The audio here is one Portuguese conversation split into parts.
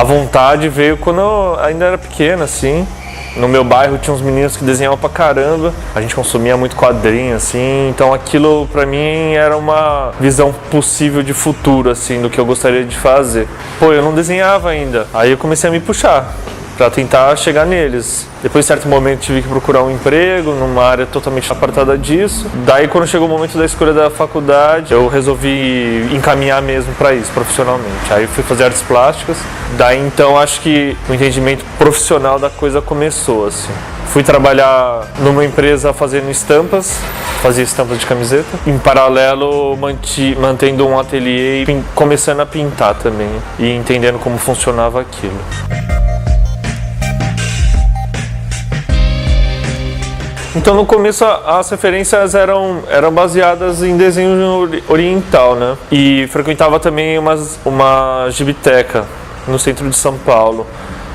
A vontade veio quando eu ainda era pequeno, assim. No meu bairro tinha uns meninos que desenhavam pra caramba, a gente consumia muito quadrinho, assim, então aquilo pra mim era uma visão possível de futuro, assim, do que eu gostaria de fazer. Pô, eu não desenhava ainda, aí eu comecei a me puxar pra tentar chegar neles. Depois, em certo momento, tive que procurar um emprego numa área totalmente apartada disso. Daí, quando chegou o momento da escolha da faculdade, eu resolvi encaminhar mesmo para isso, profissionalmente. Aí fui fazer artes plásticas. Daí, então, acho que o entendimento profissional da coisa começou, assim. Fui trabalhar numa empresa fazendo estampas, fazia estampas de camiseta. Em paralelo, mantendo um ateliê e começando a pintar também. E entendendo como funcionava aquilo. Então, no começo, as referências eram baseadas em desenho oriental, né? E frequentava também uma gibiteca no centro de São Paulo.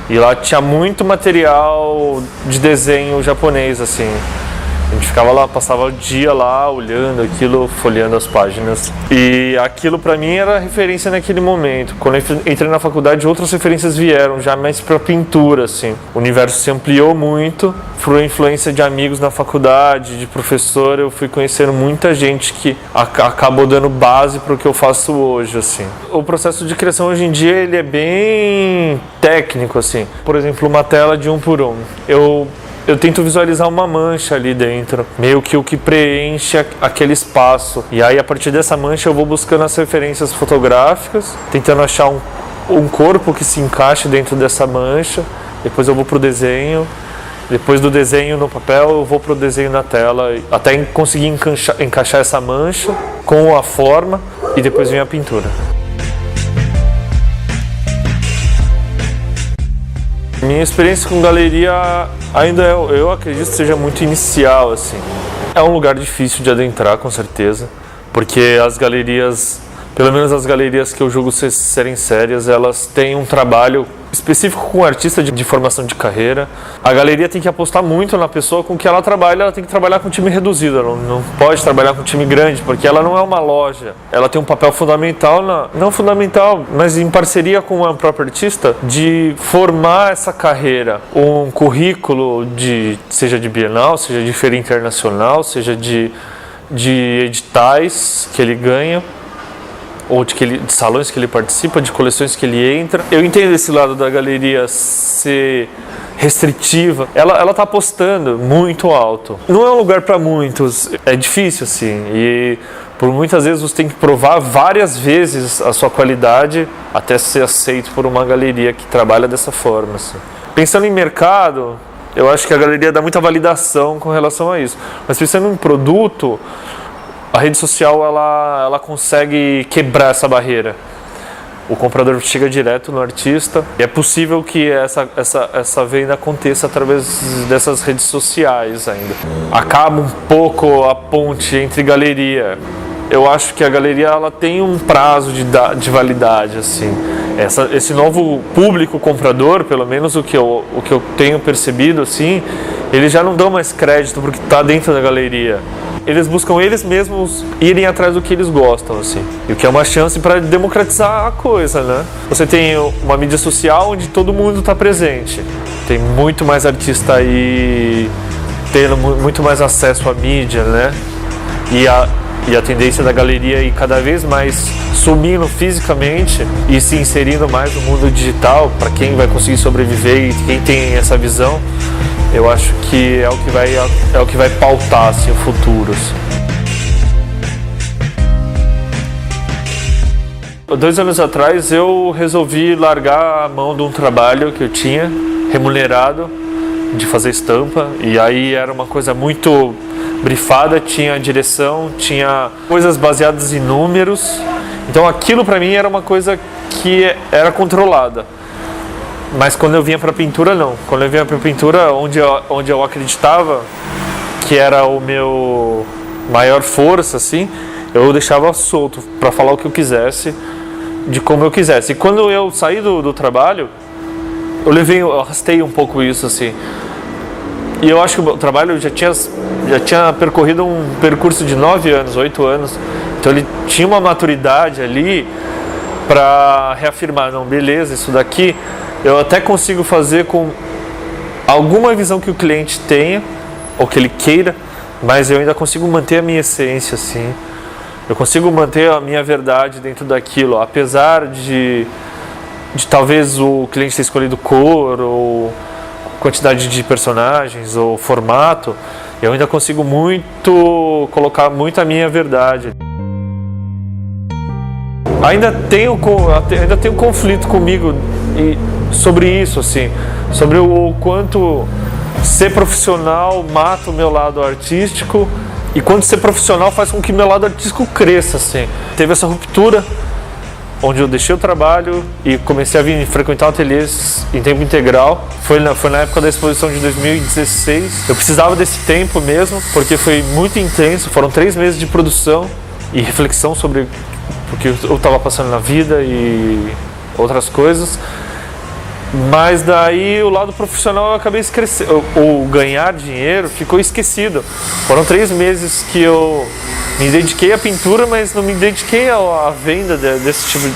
E lá tinha muito material de desenho japonês, assim. A gente ficava lá, passava o dia lá, olhando aquilo, folheando as páginas. E aquilo pra mim era referência naquele momento. Quando eu entrei na faculdade, outras referências vieram, já mais pra pintura, assim. O universo se ampliou muito, por influência de amigos na faculdade, de professor, eu fui conhecendo muita gente que acabou dando base pro que eu faço hoje, assim. O processo de criação hoje em dia, ele é bem técnico, assim. Por exemplo, uma tela de 1 por 1. Eu tento visualizar uma mancha ali dentro, meio que o que preenche aquele espaço. E aí, a partir dessa mancha, eu vou buscando as referências fotográficas, tentando achar um corpo que se encaixe dentro dessa mancha. Depois eu vou pro desenho. Depois do desenho no papel, eu vou pro desenho na tela, até conseguir encaixar essa mancha com a forma, e depois vem a pintura. Minha experiência com galeria ainda eu acredito que seja muito inicial, assim. É um lugar difícil de adentrar, com certeza, porque as galerias, pelo menos as galerias que eu julgo serem sérias, elas têm um trabalho específico com o artista de formação de carreira. A galeria tem que apostar muito na pessoa com que ela trabalha, ela tem que trabalhar com um time reduzido, ela não pode trabalhar com um time grande, porque ela não é uma loja. Ela tem um papel fundamental, não fundamental, mas em parceria com o próprio artista, de formar essa carreira, um currículo, seja de bienal, seja de feira internacional, seja de editais que ele ganha, ou de salões que ele participa, de coleções que ele entra. Eu entendo esse lado da galeria ser restritiva. Ela está apostando muito alto. Não é um lugar para muitos, é difícil, assim, e por muitas vezes você tem que provar várias vezes a sua qualidade até ser aceito por uma galeria que trabalha dessa forma, assim. Pensando em mercado, eu acho que a galeria dá muita validação com relação a isso. Mas pensando em produto, a rede social ela consegue quebrar essa barreira. O comprador chega direto no artista e é possível que essa venda aconteça através dessas redes sociais ainda. Acaba um pouco a ponte entre galeria. Eu acho que a galeria ela tem um prazo de validade, assim. Esse novo público comprador, pelo menos o que eu tenho percebido, assim, eles já não dão mais crédito porque está dentro da galeria. Eles buscam eles mesmos irem atrás do que eles gostam, assim. E o que é uma chance para democratizar a coisa, né? Você tem uma mídia social onde todo mundo está presente. Tem muito mais artista aí tendo muito mais acesso à mídia, né? E a tendência da galeria é ir cada vez mais sumindo fisicamente e se inserindo mais no mundo digital, para quem vai conseguir sobreviver e quem tem essa visão. Eu acho que é o que vai pautar, assim, o futuro, assim. 2 anos atrás eu resolvi largar a mão de um trabalho que eu tinha, remunerado, de fazer estampa, e aí era uma coisa muito brifada, tinha direção, tinha coisas baseadas em números, então aquilo pra mim era uma coisa que era controlada. Mas quando eu vinha para pintura, não. Quando eu vinha para pintura, onde eu acreditava que era o meu maior força, assim, eu deixava solto para falar o que eu quisesse, de como eu quisesse. E quando eu saí do trabalho, eu arrastei um pouco isso, assim. E eu acho que o meu trabalho já tinha percorrido um percurso de 9 anos, 8 anos. Então ele tinha uma maturidade ali para reafirmar, não, beleza, isso daqui eu até consigo fazer com alguma visão que o cliente tenha, ou que ele queira, mas eu ainda consigo manter a minha essência, assim. Eu consigo manter a minha verdade dentro daquilo, apesar de talvez o cliente ter escolhido cor, ou quantidade de personagens, ou formato, eu ainda consigo colocar muito a minha verdade. Ainda tenho conflito comigo sobre isso, assim, sobre o quanto ser profissional mata o meu lado artístico e quanto ser profissional faz com que meu lado artístico cresça, assim. Teve essa ruptura onde eu deixei o trabalho e comecei a vir frequentar ateliês em tempo integral. Foi na época da exposição de 2016. Eu precisava desse tempo mesmo, porque foi muito intenso. Foram 3 meses de produção e reflexão sobre o que eu estava passando na vida e outras coisas. Mas daí o lado profissional eu acabei esquecendo, o ganhar dinheiro ficou esquecido. Foram 3 meses que eu me dediquei à pintura, mas não me dediquei à venda desse tipo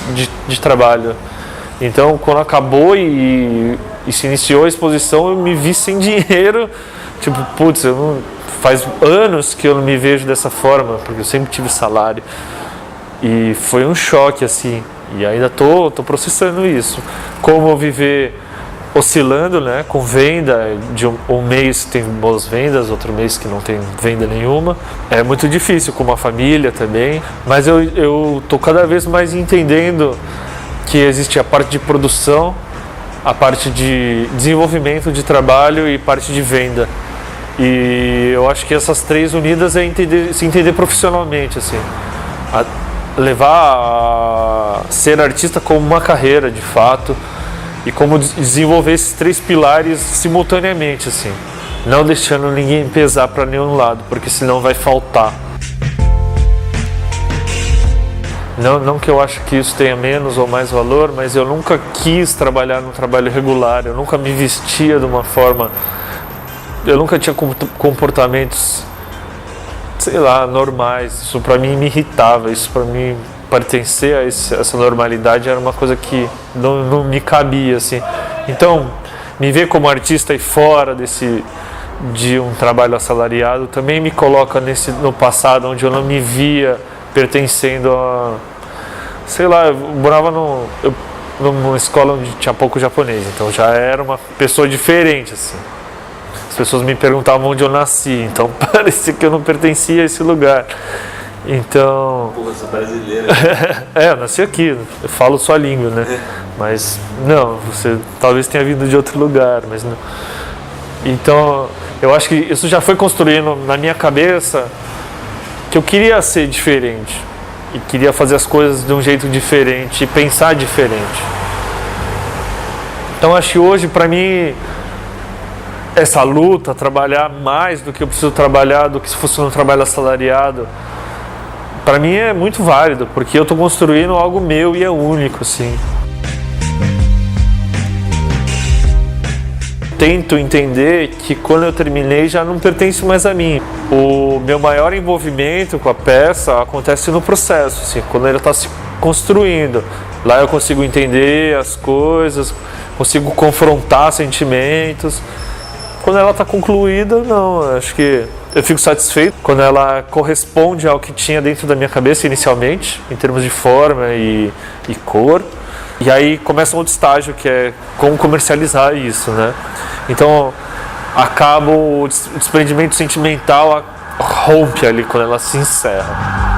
de trabalho. Então, quando acabou e se iniciou a exposição, eu me vi sem dinheiro. Tipo, putz, faz anos que eu não me vejo dessa forma, porque eu sempre tive salário. E foi um choque, assim. E ainda tô processando isso. Como viver oscilando, né, com venda, de um mês tem boas vendas, outro mês que não tem venda nenhuma. É muito difícil com uma família também, mas eu tô cada vez mais entendendo que existe a parte de produção, a parte de desenvolvimento de trabalho e parte de venda. E eu acho que essas 3 unidas é se entender profissionalmente, assim. Levar a ser artista como uma carreira, de fato, e como desenvolver esses 3 pilares simultaneamente, assim, não deixando ninguém pesar para nenhum lado, porque senão vai faltar. Não que eu acho que isso tenha menos ou mais valor, mas eu nunca quis trabalhar num trabalho regular, eu nunca me vestia de uma forma, eu nunca tinha comportamentos, sei lá, normais. Isso pra mim me irritava, isso pra mim pertencer a essa normalidade era uma coisa que não me cabia, assim. Então, me ver como artista e fora de um trabalho assalariado também me coloca no passado, onde eu não me via pertencendo a, sei lá, eu morava numa escola onde tinha pouco japonês, então já era uma pessoa diferente, assim. As pessoas me perguntavam onde eu nasci, então parecia que eu não pertencia a esse lugar. Então... Pô, você é brasileiro. Eu nasci aqui, eu falo sua língua, né? Mas, não, você talvez tenha vindo de outro lugar, mas não. Então, eu acho que isso já foi construindo na minha cabeça que eu queria ser diferente. E queria fazer as coisas de um jeito diferente e pensar diferente. Então, acho que hoje, para mim, essa luta, trabalhar mais do que eu preciso trabalhar, do que se fosse um trabalho assalariado, para mim é muito válido, porque eu estou construindo algo meu e é único, assim. Tento entender que quando eu terminei já não pertence mais a mim. O meu maior envolvimento com a peça acontece no processo, assim, quando ela está se construindo. Lá eu consigo entender as coisas, consigo confrontar sentimentos. Quando ela está concluída, não, acho que eu fico satisfeito quando ela corresponde ao que tinha dentro da minha cabeça inicialmente, em termos de forma e cor. E aí começa um outro estágio, que é como comercializar isso, né? Então, acaba o desprendimento sentimental, rompe ali quando ela se encerra.